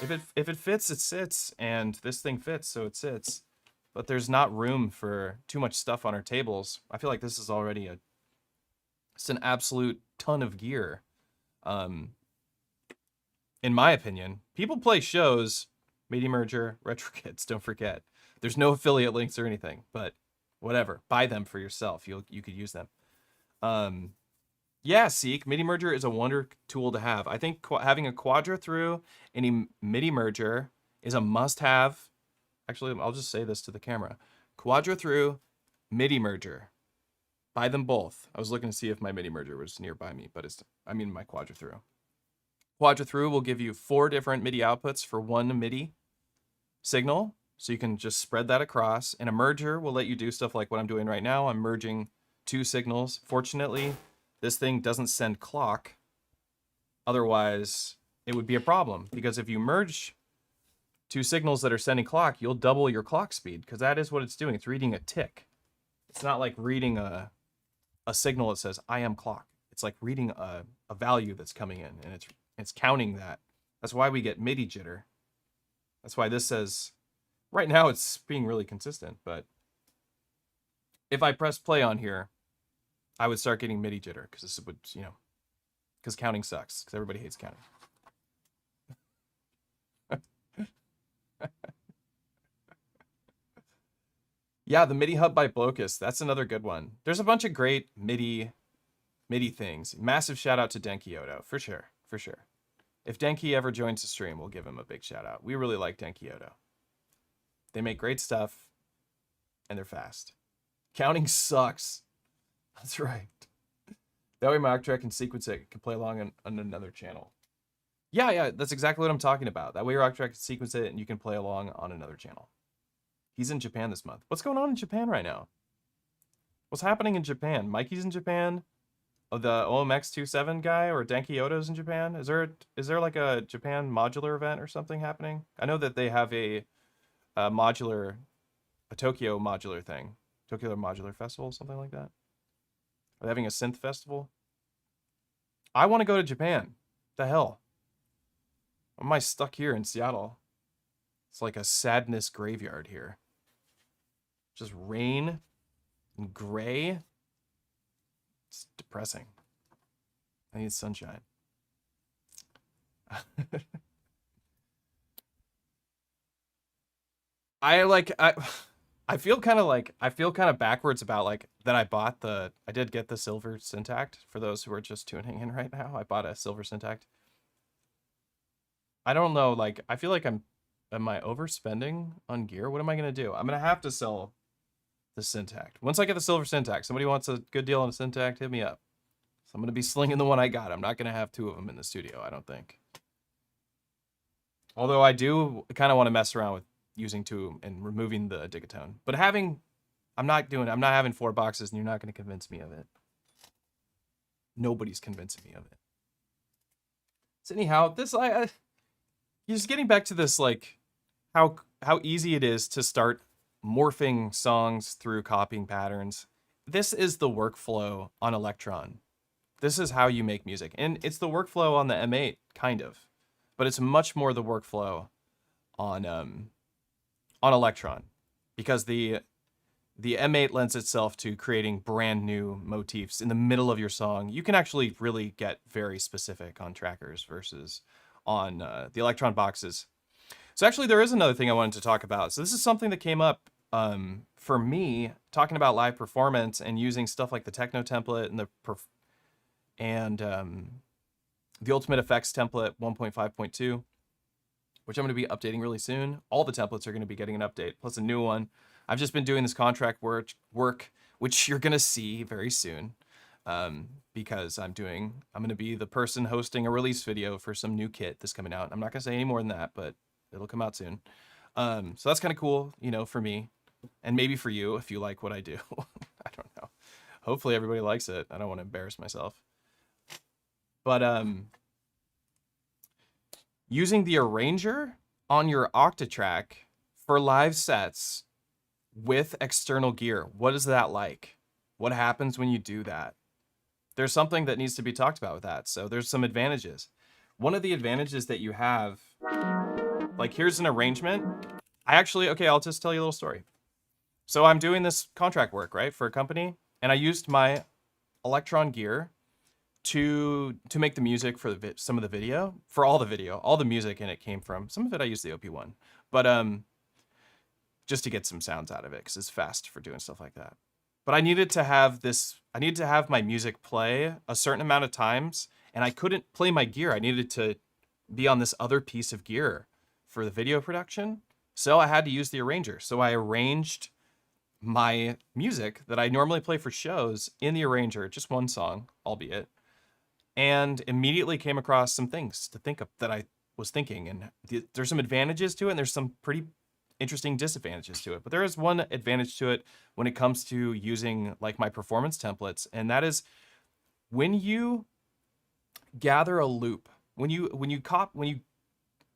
If it fits, it sits, and this thing fits, so it sits. But there's not room for too much stuff on our tables. I feel like this is already it's an absolute ton of gear. In my opinion, people play shows, MIDI merger, RetroKits, don't forget. There's no affiliate links or anything, but whatever. Buy them for yourself. You could use them. Yeah, Seek, MIDI merger is a wonder tool to have. I think having a quadra through any MIDI merger is a must-have. Actually, I'll just say this to the camera. Quadra through, MIDI merger. Buy them both. I was looking to see if my MIDI merger was nearby me, but my quadra through. Quadra through will give you 4 different MIDI outputs for one MIDI signal, so you can just spread that across. And a merger will let you do stuff like what I'm doing right now. I'm merging 2 signals. Fortunately, this thing doesn't send clock. Otherwise, it would be a problem, because if you merge two signals that are sending clock, you'll double your clock speed, because that is what it's doing. It's reading a tick. It's not like reading a signal that says I am clock. It's like reading a value that's coming in, and it's counting that. That's why we get MIDI jitter. That's why this says, right now it's being really consistent, but if I press play on here, I would start getting MIDI jitter, because this would, because counting sucks, because everybody hates counting. Yeah, the MIDI hub by Blocus. That's another good one. There's a bunch of great MIDI things. Massive shout out to Denkyoto, for sure, for sure. If Denki ever joins the stream, we'll give him a big shout out. We really like Denkyoto. They make great stuff, and they're fast. Counting sucks. That's right. That way my Octatrack can sequence it, can play along on another channel. Yeah, that's exactly what I'm talking about. That way your Octatrack can sequence it, and you can play along on another channel. He's in Japan this month. What's going on in Japan right now? What's happening in Japan? Mikey's in Japan? Oh, the OMX27 guy or Denkyoto's in Japan? Is there like a Japan modular event or something happening? I know that they have a Tokyo modular thing. Tokyo Modular Festival, something like that. Are they having a synth festival? I want to go to Japan. The hell? Why am I stuck here in Seattle? It's like a sadness graveyard here. Just rain and gray. It's depressing. I need sunshine. I feel kind of backwards about like that I did get the silver Syntakt. For those who are just tuning in right now, I bought a silver Syntakt. I don't know, like I feel like am I overspending on gear? What am I gonna do? I'm gonna have to sell the Syntakt. Once I get the silver Syntakt, somebody wants a good deal on a Syntakt, hit me up. So I'm gonna be slinging the one I got. I'm not gonna have two of them in the studio, I don't think. Although I do kind of want to mess around with using two and removing the digatone. But I'm not having 4 boxes, and you're not gonna convince me of it. Nobody's convincing me of it. So anyhow, just getting back to this, like how easy it is to start morphing songs through copying patterns. This is the workflow on Electron. This is how you make music. And it's the workflow on the M8, kind of. But it's much more the workflow on Electron. Because the M8 lends itself to creating brand new motifs in the middle of your song. You can actually really get very specific on trackers versus on the Electron boxes. So actually there is another thing I wanted to talk about. So this is something that came up for me, talking about live performance and using stuff like the techno template and the Ultimate Effects template 1.5.2, which I'm going to be updating really soon. All the templates are going to be getting an update, plus a new one. I've just been doing this contract work, which you're going to see very soon, because I'm going to be the person hosting a release video for some new kit that's coming out. I'm not going to say any more than that, but it'll come out soon. So that's kind of cool, for me, and maybe for you if you like what I do. I don't know. Hopefully everybody likes it. I don't want to embarrass myself. But using the arranger on your Octatrack for live sets with external gear, what is that like? What happens when you do that? There's something that needs to be talked about with that. So there's some advantages. One of the advantages that you have, like here's an arrangement. I'll just tell you a little story. So I'm doing this contract work, right, for a company, and I used my Electron gear to make the music for some of the video, for all the music in it came from, some of it I used the OP1, but just to get some sounds out of it, because it's fast for doing stuff like that. But I needed to have my music play a certain amount of times, and I couldn't play my gear. I needed to be on this other piece of gear for the video production, so I had to use the arranger. So I arranged my music that I normally play for shows in the arranger, just one song, albeit, and immediately came across some things to think of that I was thinking, and there's some advantages to it, and there's some pretty interesting disadvantages to it. But there is one advantage to it when it comes to using like my performance templates, and that is when you gather a loop when you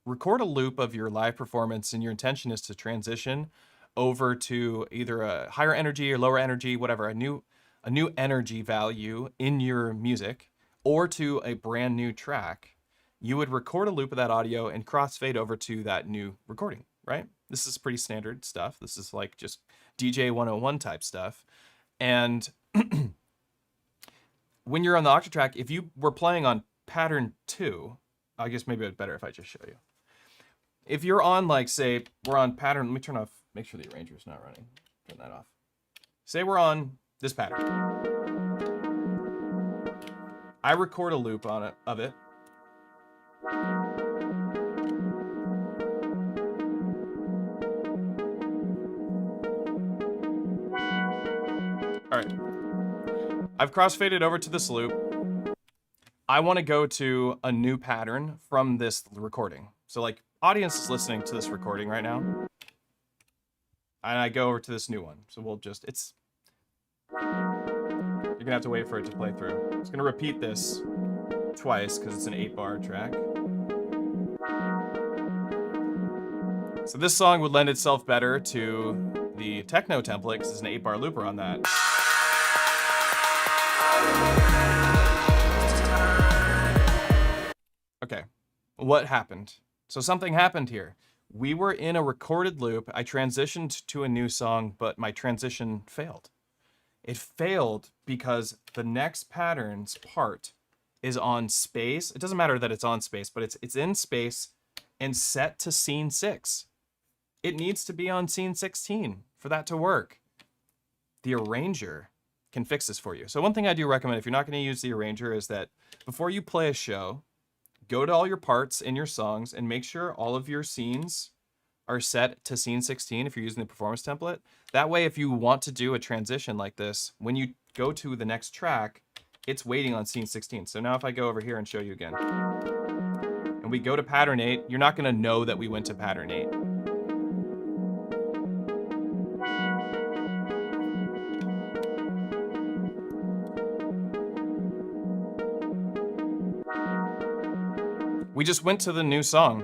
record a loop of your live performance and your intention is to transition over to either a higher energy or lower energy, whatever, a new energy value in your music, or to a brand new track, you would record a loop of that audio and crossfade over to that new recording, right? This is pretty standard stuff. This is like just DJ 101 type stuff. And when you're on the Octatrack, if you were playing on pattern 2, I guess maybe it's better if I just show you. If you're on, like, say, we're on pattern, let me turn off, make sure the arranger's not running. Turn that off. Say we're on this pattern. I record a loop on it of it. All right. I've crossfaded over to this loop. I want to go to a new pattern from this recording. So, like, audience is listening to this recording right now. And I go over to this new one. So we'll just, you're gonna have to wait for it to play through. It's gonna repeat this twice because it's an 8-bar track. So this song would lend itself better to the techno template because it's an 8-bar looper on that. Okay, what happened? So something happened here. We were in a recorded loop. I transitioned to a new song, but my transition failed. It failed because the next pattern's part is on space. It doesn't matter that it's on space, but it's in space and set to scene 6. It needs to be on scene 16 for that to work. The arranger can fix this for you. So one thing I do recommend if you're not going to use the arranger is that before you play a show, go to all your parts in your songs and make sure all of your scenes are set to scene 16 if you're using the performance template. That way, if you want to do a transition like this, when you go to the next track, it's waiting on scene 16. So now if I go over here and show you again, and we go to pattern 8, you're not going to know that we went to pattern 8. We just went to the new song,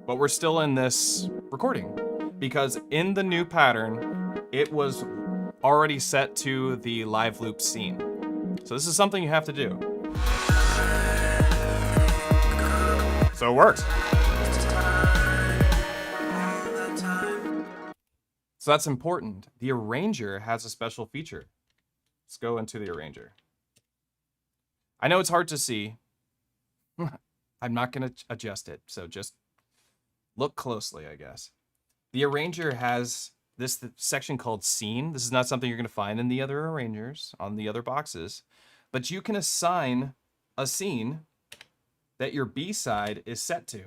but we're still in this recording because in the new pattern, it was already set to the live loop scene. So this is something you have to do. So it works. So that's important. The arranger has a special feature. Let's go into the arranger. I know it's hard to see. I'm not going to adjust it, so just look closely, I guess. The arranger has this section called scene. This is not something you're going to find in the other arrangers, on the other boxes, but you can assign a scene that your B-side is set to.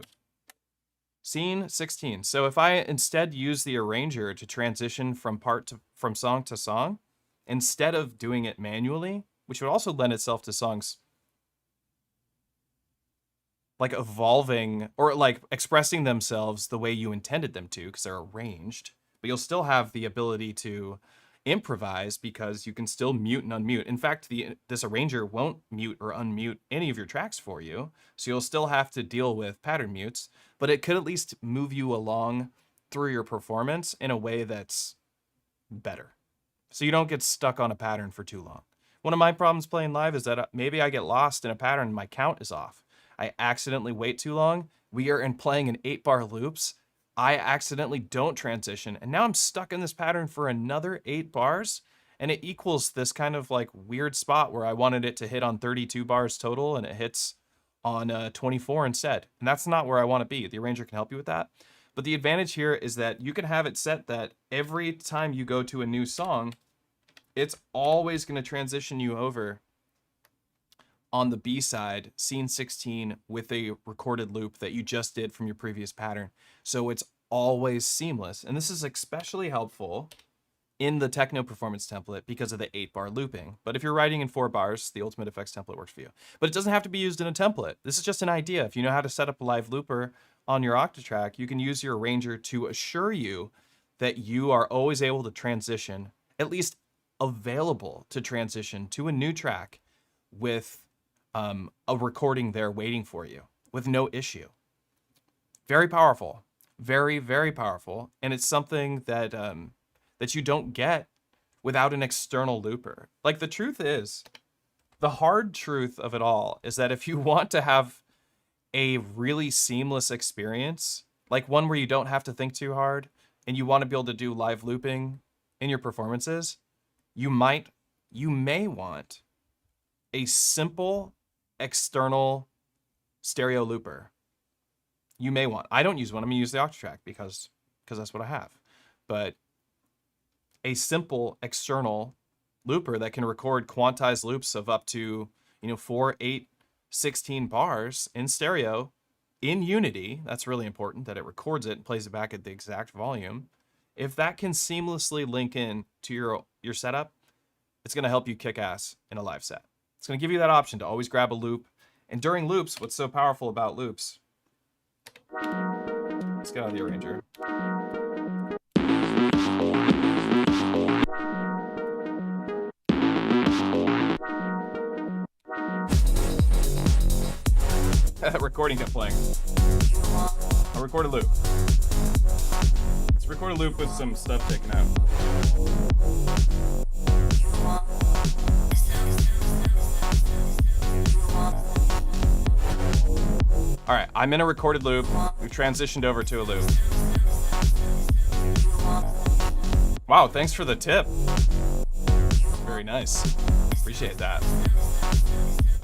Scene 16. So if I instead use the arranger to transition from song to song, instead of doing it manually, which would also lend itself to songs like evolving or like expressing themselves the way you intended them to because they're arranged, but you'll still have the ability to improvise because you can still mute and unmute. In fact, this arranger won't mute or unmute any of your tracks for you, so you'll still have to deal with pattern mutes, but it could at least move you along through your performance in a way that's better, so you don't get stuck on a pattern for too long. One of my problems playing live is that maybe I get lost in a pattern and my count is off. I accidentally wait too long. We are playing in 8-bar loops. I accidentally don't transition. And now I'm stuck in this pattern for another 8 bars. And it equals this kind of like weird spot where I wanted it to hit on 32 bars total and it hits on 24 instead. And that's not where I want to be. The arranger can help you with that. But the advantage here is that you can have it set that every time you go to a new song, it's always going to transition you over on the B side, scene 16, with a recorded loop that you just did from your previous pattern. So it's always seamless. And this is especially helpful in the techno performance template because of the 8-bar looping. But if you're writing in 4 bars, the Ultimate Effects template works for you. But it doesn't have to be used in a template. This is just an idea. If you know how to set up a live looper on your Octatrack, you can use your arranger to assure you that you are always able to transition, at least available to transition to a new track with a recording there waiting for you with no issue. Very powerful, very, very powerful. And it's something that, that you don't get without an external looper. Like, the truth is, the hard truth of it all is that if you want to have a really seamless experience, like one where you don't have to think too hard, and you want to be able to do live looping in your performances, you may want a simple external stereo looper. You may want. I don't use one. I'm gonna use the Octatrack because that's what I have. But a simple external looper that can record quantized loops of up to 4, 8, 16 bars in stereo in Unity. That's really important that it records it and plays it back at the exact volume. If that can seamlessly link in to your setup, it's going to help you kick ass in a live set. It's going to give you that option to always grab a loop. And during loops, what's so powerful about loops? Let's get out of the arranger. That recording kept playing. I'll record a loop. Let's record a loop with some stuff taken out. All right, I'm in a recorded loop. We've transitioned over to a loop. Wow, thanks for the tip. Very nice. Appreciate that.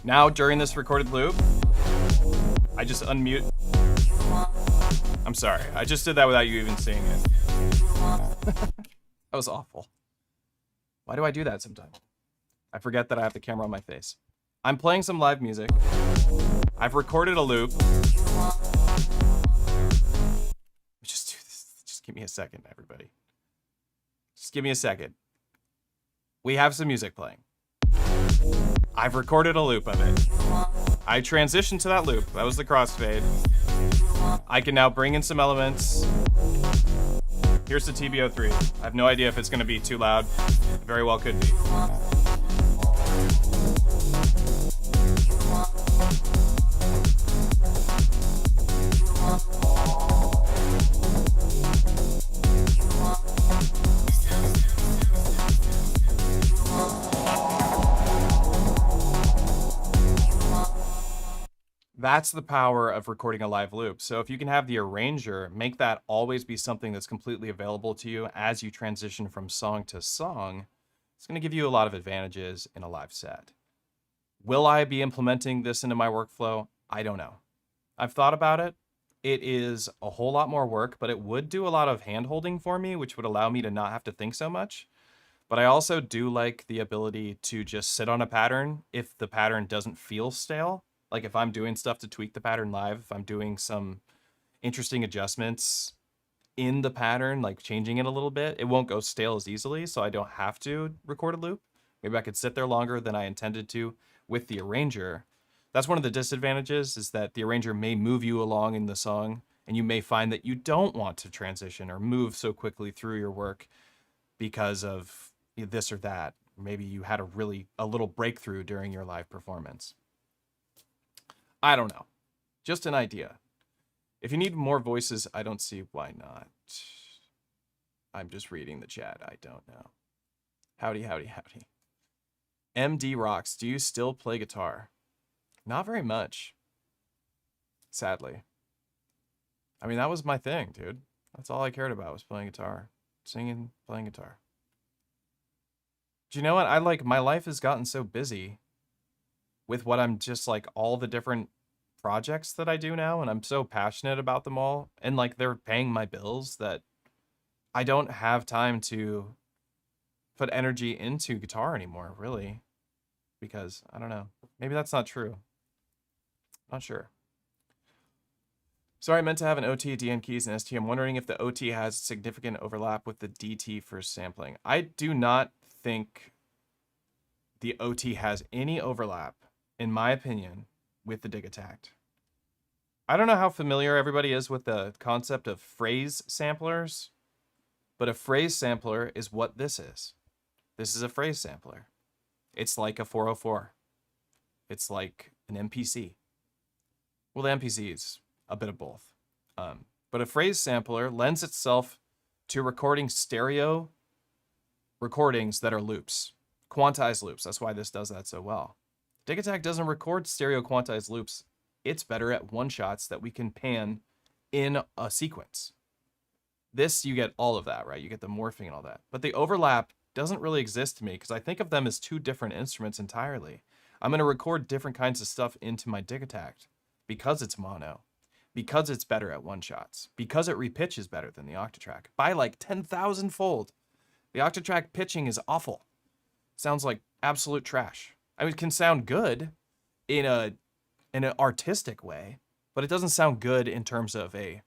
Now, during this recorded loop, I just unmute. I'm sorry. I just did that without you even seeing it. That was awful. Why do I do that sometimes? I forget that I have the camera on my face. I'm playing some live music. I've recorded a loop. Just do this. Just give me a second, everybody. Just give me a second. We have some music playing. I've recorded a loop of it. I transitioned to that loop. That was the crossfade. I can now bring in some elements. Here's the TB03. I have no idea if it's going to be too loud. It very well could be. That's the power of recording a live loop. So if you can have the arranger, make that always be something that's completely available to you as you transition from song to song, it's going to give you a lot of advantages in a live set. Will I be implementing this into my workflow? I don't know. I've thought about it. It is a whole lot more work, but it would do a lot of hand-holding for me, which would allow me to not have to think so much. But I also do like the ability to just sit on a pattern if the pattern doesn't feel stale. Like if I'm doing stuff to tweak the pattern live, if I'm doing some interesting adjustments in the pattern, like changing it a little bit, it won't go stale as easily, so I don't have to record a loop. Maybe I could sit there longer than I intended to with the arranger. That's one of the disadvantages, is that the arranger may move you along in the song, and you may find that you don't want to transition or move so quickly through your work because of this or that. Maybe you had a little breakthrough during your live performance. I don't know. Just an idea. If you need more voices, I don't see why not. I'm just reading the chat. I don't know. Howdy, howdy, howdy. MD Rocks, do you still play guitar? Not very much. Sadly. I mean, that was my thing, dude. That's all I cared about, was playing guitar. Singing, playing guitar. Do you know what? My life has gotten so busy with what I'm just like all the different projects that I do now, and I'm so passionate about them all, and like they're paying my bills, that I don't have time to put energy into guitar anymore, really, because I don't know, maybe that's not true. Not sure. Sorry, I meant to have an OT, DN keys, and ST. I'm wondering if the OT has significant overlap with the DT for sampling. I do not think the OT has any overlap, in my opinion, with the dig attack. I don't know how familiar everybody is with the concept of phrase samplers, but a phrase sampler is what this is. This is a phrase sampler. It's like a 404. It's like an MPC? Well, the MPC is a bit of both. But a phrase sampler lends itself to recording stereo recordings that are loops, quantized loops. That's why this does that so well. Dig-Attack doesn't record stereo quantized loops. It's better at one-shots that we can pan in a sequence. This, you get all of that, right? You get the morphing and all that. But the overlap doesn't really exist to me because I think of them as two different instruments entirely. I'm going to record different kinds of stuff into my Dig-Attack because it's mono, because it's better at one-shots, because it repitches better than the Octatrack by like 10,000 fold. The Octatrack pitching is awful. Sounds like absolute trash. I mean, it can sound good in an artistic way, but it doesn't sound good in terms of a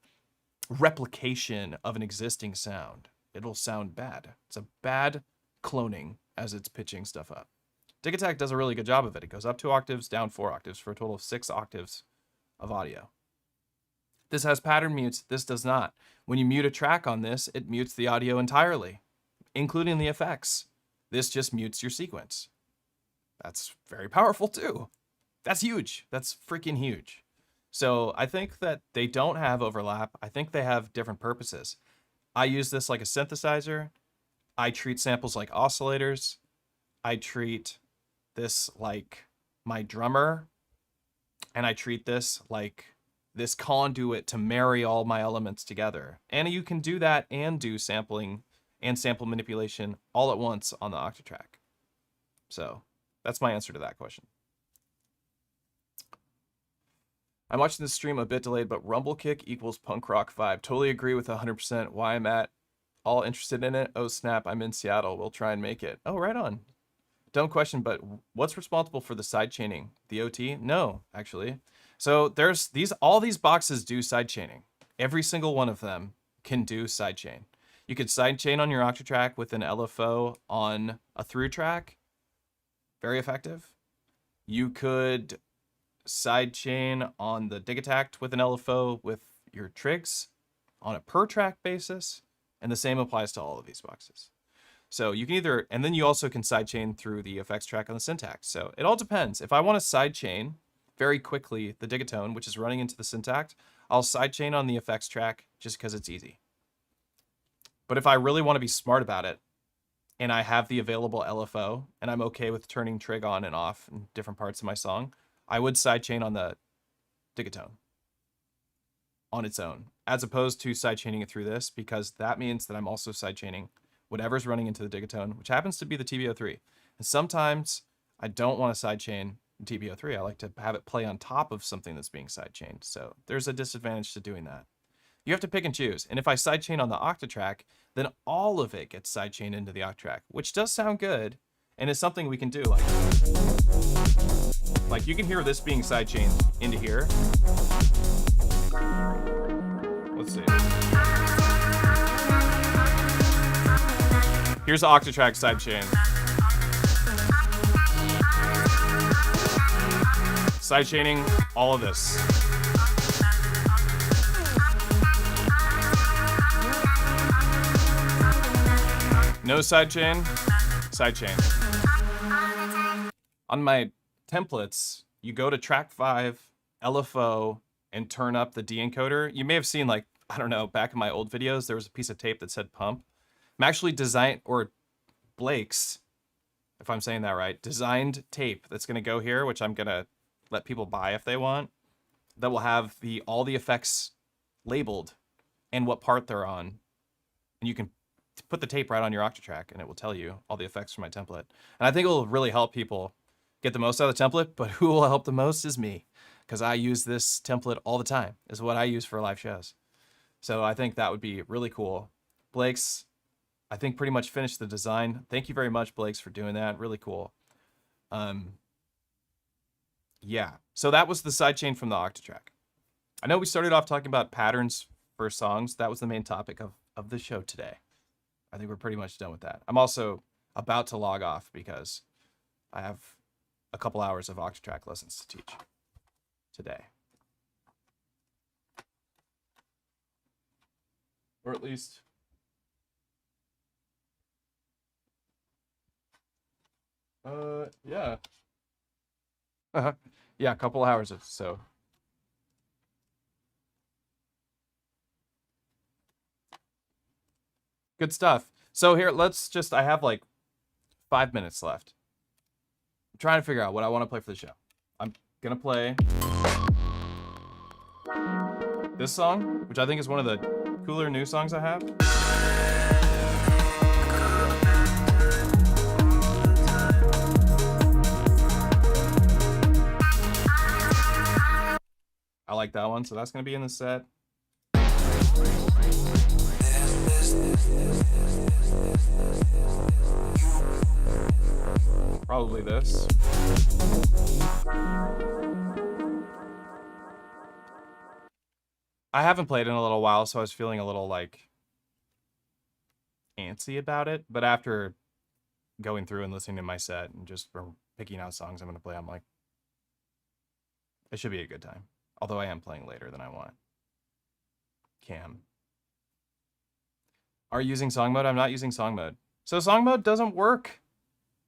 replication of an existing sound. It'll sound bad. It's a bad cloning as it's pitching stuff up. Dig-Attack does a really good job of it. It goes up 2 octaves, down 4 octaves for a total of 6 octaves of audio. This has pattern mutes. This does not. When you mute a track on this, it mutes the audio entirely, including the effects. This just mutes your sequence. That's very powerful too. That's huge. That's freaking huge. So I think that they don't have overlap. I think they have different purposes. I use this like a synthesizer. I treat samples like oscillators. I treat this like my drummer. And I treat this like this conduit to marry all my elements together. And you can do that and do sampling and sample manipulation all at once on the Octatrack. So that's my answer to that question. I'm watching this stream a bit delayed, but rumble kick equals punk rock vibe. Totally agree with 100% why I'm at all interested in it. Oh snap, I'm in Seattle. We'll try and make it. Oh, right on. Dumb question, but what's responsible for the side chaining? The OT? No, actually. So there's all these boxes do side chaining. Every single one of them can do side chain. You could side chain on your Octatrack with an LFO on a through track. Very effective. You could sidechain on the Dig-Attack with an LFO with your trigs on a per track basis, and the same applies to all of these boxes. So you can either, and then you also can sidechain through the effects track on the syntax. So it all depends. If I want to sidechain very quickly the Digatone, which is running into the syntax, I'll sidechain on the effects track just because it's easy. But if I really want to be smart about it, and I have the available LFO, and I'm okay with turning trig on and off in different parts of my song, I would sidechain on the Digatone on its own, as opposed to sidechaining it through this, because that means that I'm also sidechaining whatever's running into the Digatone, which happens to be the TB03. And sometimes I don't want to sidechain TB03. I like to have it play on top of something that's being sidechained. So there's a disadvantage to doing that. You have to pick and choose. And if I sidechain on the Octatrack, then all of it gets sidechained into the Octatrack, which does sound good, and is something we can do. Like you can hear this being sidechained into here. Let's see. Here's the Octatrack sidechain. Sidechaining all of this. No sidechain, sidechain. On my templates, you go to track 5, LFO, and turn up the de-encoder. You may have seen, like, I don't know, back in my old videos, there was a piece of tape that said pump. I'm actually Blake's, if I'm saying that right, designed tape that's going to go here, which I'm going to let people buy if they want, that will have all the effects labeled and what part they're on. And you can put the tape right on your Octatrack and it will tell you all the effects from my template. And I think it will really help people get the most out of the template, but who will help the most is me, because I use this template all the time. Is what I use for live shows. So I think that would be really cool. Blake's, I think, pretty much finished the design. Thank you very much, Blake's, for doing that. Really cool. Yeah, so that was the sidechain from the Octatrack. I know we started off talking about patterns for songs. That was the main topic of the show today. I think we're pretty much done with that. I'm also about to log off because I have a couple hours of Octatrack lessons to teach today. Or at least... yeah. Yeah, a couple hours or so. Good stuff. So here, let's just, I have like 5 minutes left. I'm trying to figure out what I want to play for the show. I'm gonna play this song, which I think is one of the cooler new songs I have. I like that one, so that's gonna be in the set. Probably this. I haven't played in a little while, so I was feeling a little like antsy about it. But after going through and listening to my set and just picking out songs I'm gonna play, I'm like, it should be a good time. Although I am playing later than I want. Cam. Are you using song mode? I'm not using song mode. So song mode doesn't work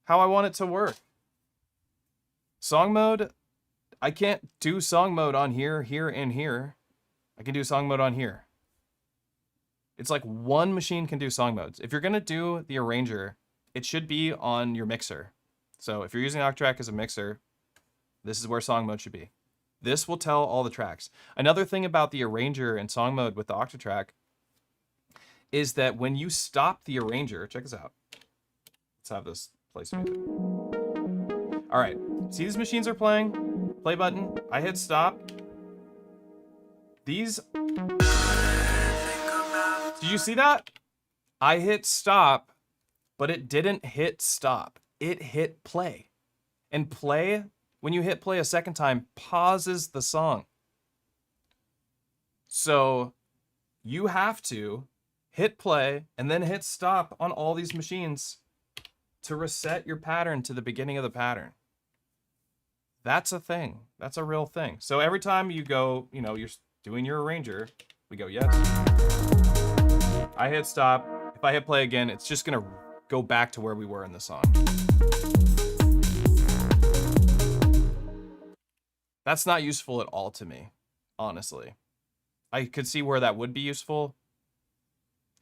how I want it to work. Song mode, I can't do song mode on here, here, and here. I can do song mode on here. It's like one machine can do song modes. If you're gonna do the arranger, it should be on your mixer. So if you're using Octatrack as a mixer, this is where song mode should be. This will tell all the tracks. Another thing about the arranger and song mode with the Octatrack is that when you stop the arranger, check this out. Let's have this play some music. All right, see these machines are playing? Play button, I hit stop. These, did you see that? I hit stop, but it didn't hit stop. It hit play. And play, when you hit play a second time, pauses the song. So you have to hit play and then hit stop on all these machines to reset your pattern to the beginning of the pattern. That's a thing. That's a real thing. So every time you go, you know, you're doing your arranger, we go, yes. I hit stop. If I hit play again, it's just gonna go back to where we were in the song. That's not useful at all to me, honestly. I could see where that would be useful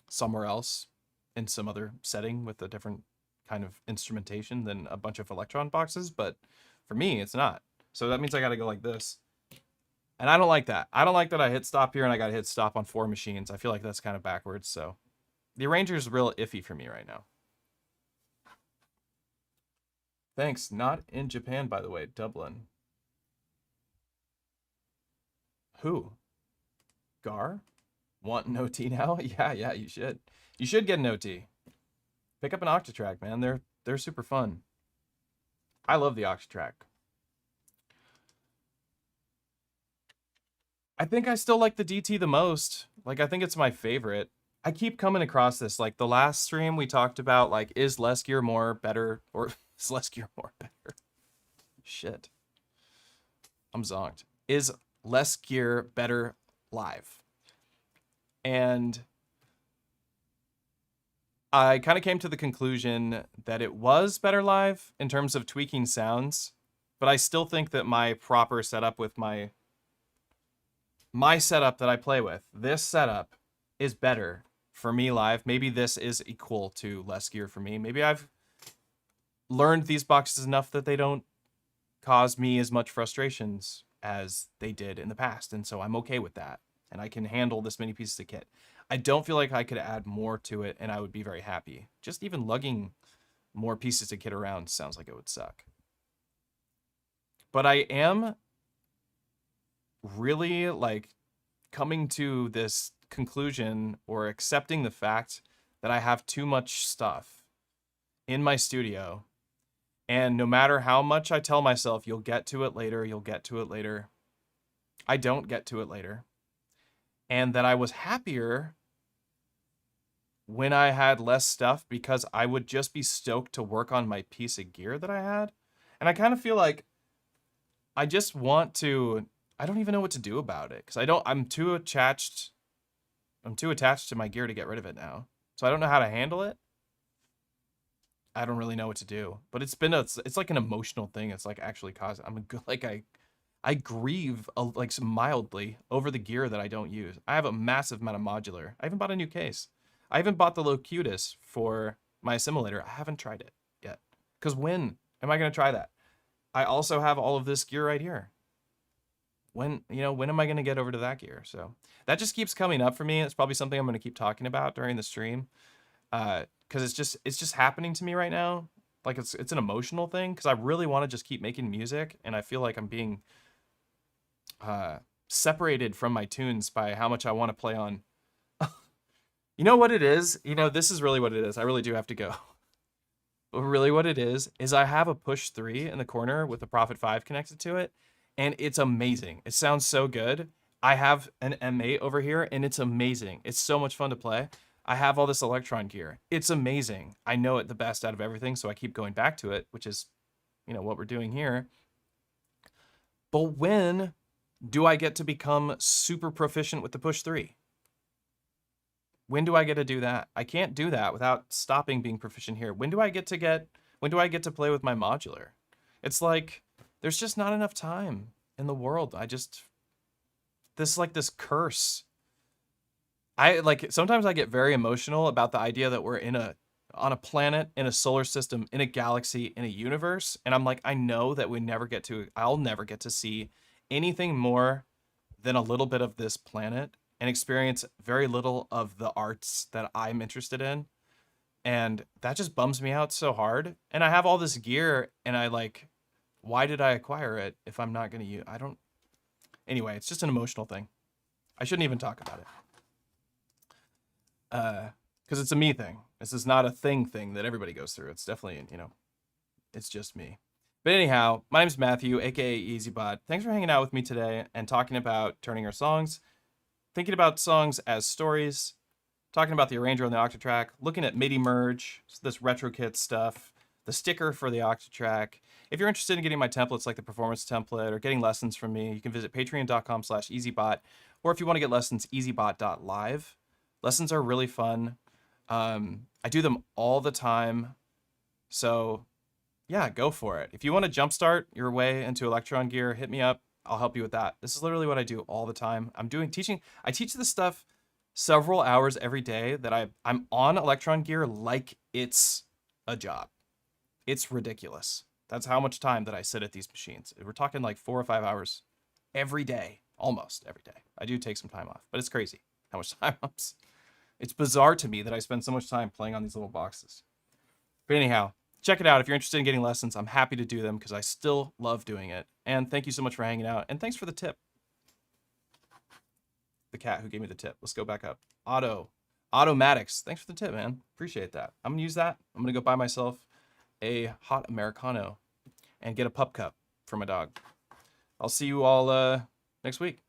somewhere else in some other setting with a different kind of instrumentation than a bunch of Electron boxes, but for me, it's not. So that means I gotta go like this. And I don't like that. I don't like that I hit stop here and I gotta hit stop on 4 machines. I feel like that's kind of backwards, so. The arranger is real iffy for me right now. Thanks. Not in Japan, by the way. Dublin. Who? Gar? Want an OT now? Yeah, you should. You should get an OT. Pick up an Octatrack, man. They're super fun. I love the Octatrack. I think I still like the DT the most. Like, I think it's my favorite. I keep coming across this. Like, the last stream we talked about, like, is less gear more better? Or is less gear more better? Shit. I'm zonked. Is less gear better live? And I kind of came to the conclusion that it was better live in terms of tweaking sounds, but I still think that my proper setup with my setup that I play with, this setup is better for me live. Maybe this is equal to less gear for me. Maybe I've learned these boxes enough that they don't cause me as much frustrations as they did in the past, and so I'm okay with that, and I can handle this many pieces of kit. I don't feel like I could add more to it, and I would be very happy. Just even lugging more pieces of kit around sounds like it would suck. But I am really, like, coming to this conclusion or accepting the fact that I have too much stuff in my studio. And no matter how much I tell myself, you'll get to it later, you'll get to it later, I don't get to it later. And that I was happier when I had less stuff because I would just be stoked to work on my piece of gear that I had. And I kind of feel like I just want to, I don't even know what to do about it because I'm too attached to my gear to get rid of it now. So I don't know how to handle it. I don't really know what to do, but it's like an emotional thing. It's like actually causing, I grieve like mildly over the gear that I don't use. I have a massive amount of modular. I even bought a new case. I even bought the Locutus for my assimilator. I haven't tried it yet. Because when am I going to try that? I also have all of this gear right here. When am I going to get over to that gear? So that just keeps coming up for me. It's probably something I'm going to keep talking about during the stream. Because it's just happening to me right now. Like it's an emotional thing because I really want to just keep making music, and I feel like I'm being separated from my tunes by how much I want to play on. You know what it is? This is really what it is. I really do have to go. But really what it is I have a push 3 in the corner with the Prophet 5 connected to it, and it's amazing. It sounds so good. I have an M8 over here, and it's amazing. It's so much fun to play. I have all this Electron gear. It's amazing. I know it the best out of everything, so I keep going back to it, which is, what we're doing here. But when do I get to become super proficient with the push 3? When do I get to do that? I can't do that without stopping being proficient here. When do I get to play with my modular? It's like there's just not enough time in the world. This curse. Sometimes I get very emotional about the idea that we're on a planet, in a solar system, in a galaxy, in a universe, and I'm like, I know that I'll never get to see anything more than a little bit of this planet and experience very little of the arts that I'm interested in. And that just bums me out so hard. And I have all this gear, and why did I acquire it if I'm not going to use? Anyway, it's just an emotional thing. I shouldn't even talk about it. Because it's a me thing. This is not a thing that everybody goes through. It's definitely, it's just me. But anyhow, my name's Matthew, aka EZBOT. Thanks for hanging out with me today and talking about turning our songs, thinking about songs as stories, talking about the arranger on the Octatrack, looking at Midi merge, this retro kit stuff, the sticker for the Octatrack. If you're interested in getting my templates like the performance template or getting lessons from me, you can visit patreon.com/EZBOT, or if you want to get lessons, EZBOT.live. Lessons are really fun. I do them all the time. So yeah, go for it. If you want to jumpstart your way into Electron gear, hit me up. I'll help you with that. This is literally what I do all the time. I teach this stuff several hours every day that I'm on Electron gear like it's a job. It's ridiculous. That's how much time that I sit at these machines. We're talking like 4 or 5 hours every day, almost every day. I do take some time off, but it's crazy how much time it's bizarre to me that I spend so much time playing on these little boxes. But anyhow, check it out. If you're interested in getting lessons, I'm happy to do them because I still love doing it. And thank you so much for hanging out. And thanks for the tip. The cat who gave me the tip. Let's go back up. Automatics. Thanks for the tip, man. Appreciate that. I'm going to use that. I'm going to go buy myself a hot Americano and get a pup cup for my dog. I'll see you all next week.